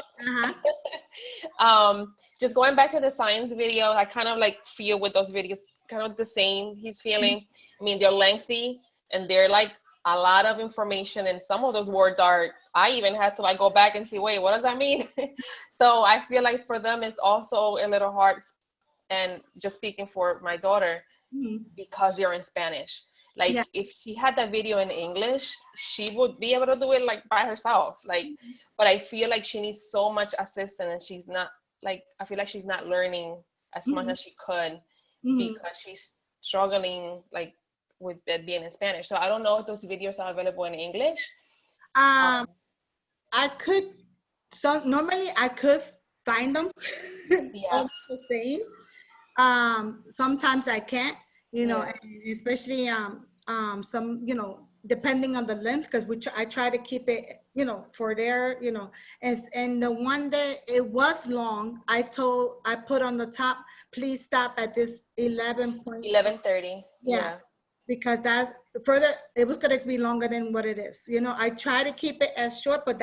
Just going back to the science video, I kind of like feel with those videos kind of the same he's feeling. I mean, they're lengthy and they're like a lot of information, and some of those words I even had to like go back and see, wait, what does that mean? So I feel like for them it's also a little hard, and just speaking for my daughter, because they're in Spanish. Like, yeah. If she had that video in English, she would be able to do it like by herself. Like, but I feel like she needs so much assistance, and she's not like, I feel like she's not learning as much as she could because she's struggling like with it being in Spanish. So I don't know if those videos are available in English. I could, so normally I could find them all the same. Sometimes I can't, you know, and especially some, you know, depending on the length, because I try to keep it, you know, for their, you know, and the one that it was long, I put on the top, please stop at this 11:30. Yeah. Because that's further, it was going to be longer than what it is. You know, I try to keep it as short, but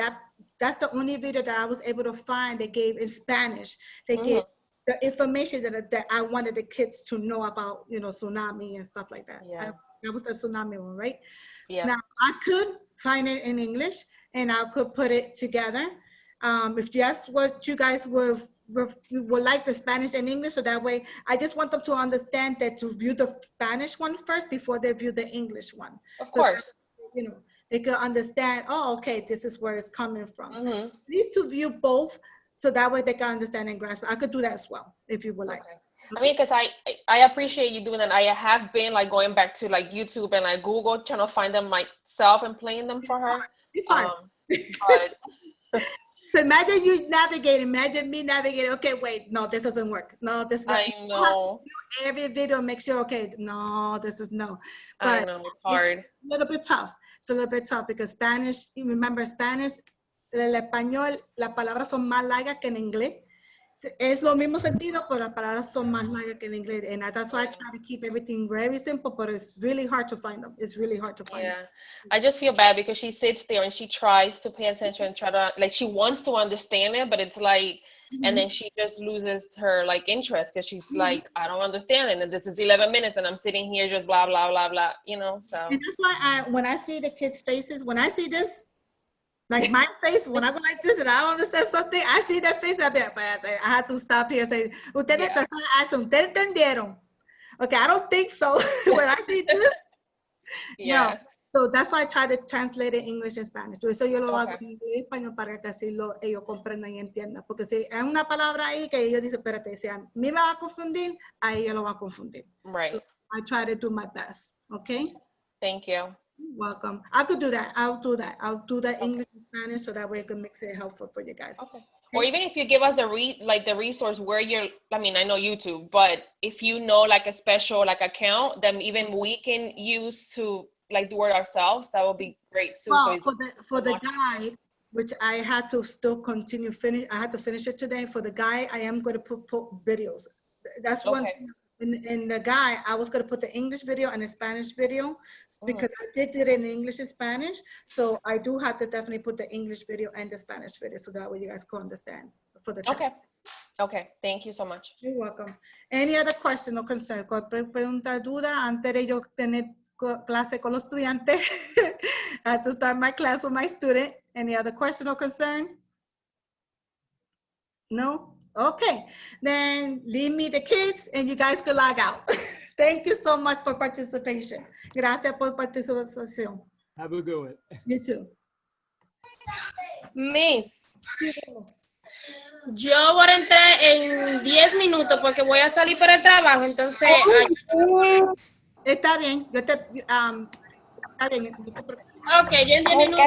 that's the only video that I was able to find that gave in Spanish. They gave the information that I wanted the kids to know about, you know, tsunami and stuff like that. Yeah. That was the tsunami one, right? Yeah. Now, I could find it in English and I could put it together. If that's what you guys would like, the Spanish and English, so that way I just want them to understand that to view the Spanish one first before they view the English one. Of course. That, you know, they could understand, oh, okay, this is where it's coming from. At least to view both, so that way they can understand and grasp. I could do that as well, if you would like. I mean, because I appreciate you doing that. I have been like going back to like YouTube and like Google trying to find them myself and playing them for her. It's hard. But so imagine you navigating, imagine me navigating, okay, wait, no, this doesn't work. No, this is I know. Every video, make sure, okay, no, this is no. But I know, it's hard. It's a little bit tough. It's a little bit tough because Spanish, you remember Spanish, el español, las palabras son más largas que en inglés. Es lo mismo sentido, pero las palabras son más largas que en inglés. And that's why I try to keep everything very simple, but it's really hard to find them. It's really hard to find them. I just feel bad because she sits there and she tries to pay attention and try to, like, she wants to understand it, but it's like, and then she just loses her, like, interest because she's like, I don't understand it. And this is 11 minutes and I'm sitting here just blah, blah, blah, blah, you know, so. And that's why when I see the kids' faces, when I see this, like my face, when I go like this and I don't understand something, I see their face, I had to stop here and say, ustedes entendieron? Okay, I don't think so. When I see this, no. So that's why I try to translate it English and Spanish. Eso yo lo hago en español para que así ellos comprendan y entiendan. Porque si hay una palabra ahí que ellos dicen, espérate, si a mí me va a confundir, a ella lo va a confundir. Right. So I try to do my best, okay? Thank you. Welcome. I could do that. I'll do that. I'll do that English and Spanish so that way I can make it helpful for you guys. Okay. Or even if you give us the resource where you're, I mean, I know YouTube, but if you know like a special like account, then even we can use to like do it ourselves, that would be great too. Well, so for the guide, which I had to still continue I had to finish it today. For the guide, I am going to put videos. That's one thing. In the guide, I was going to put the English video and the Spanish video because I did it in English and Spanish. So I do have to definitely put the English video and the Spanish video so that way you guys can understand for the test. Okay. Thank you so much. You're welcome. Any other question or concern? Cualquier pregunta, duda, antes de yo tener clase con los estudiantes, I had to start my class with my student. Any other question or concern? No? Okay, then leave me the kids and you guys can log out. Thank you so much for participation. Gracias por participación. Have a good one. You too. Miss, yo voy a entrar en 10 minutos porque voy a salir para el trabajo, entonces... Está bien, yo te... está bien. Ok, yo en 10 minutos...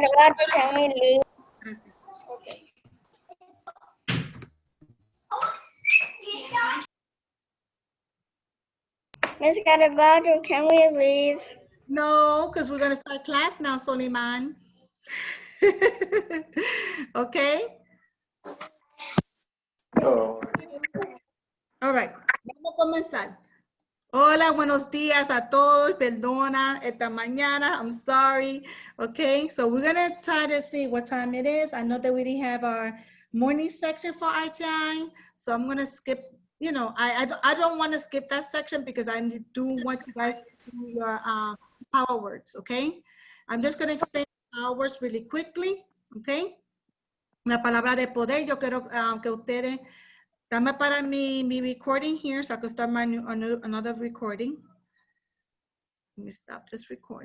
Okay. Miss Caravaggio, can we leave? No, because we're going to start class now, Soliman. Okay? All right, vamos a comenzar. Hola, buenos días a todos. Perdona esta mañana. I'm sorry. Okay, so we're going to try to see what time it is. I know that we already have our morning section for RTI, so I'm going to skip. You know, I don't want to skip that section because I do want you guys to do your power words, okay? I'm just going to explain power words really quickly, okay? La palabra de poder, yo quiero que ustedes, dame para mi recording here so I can start my another recording. Let me stop this recording.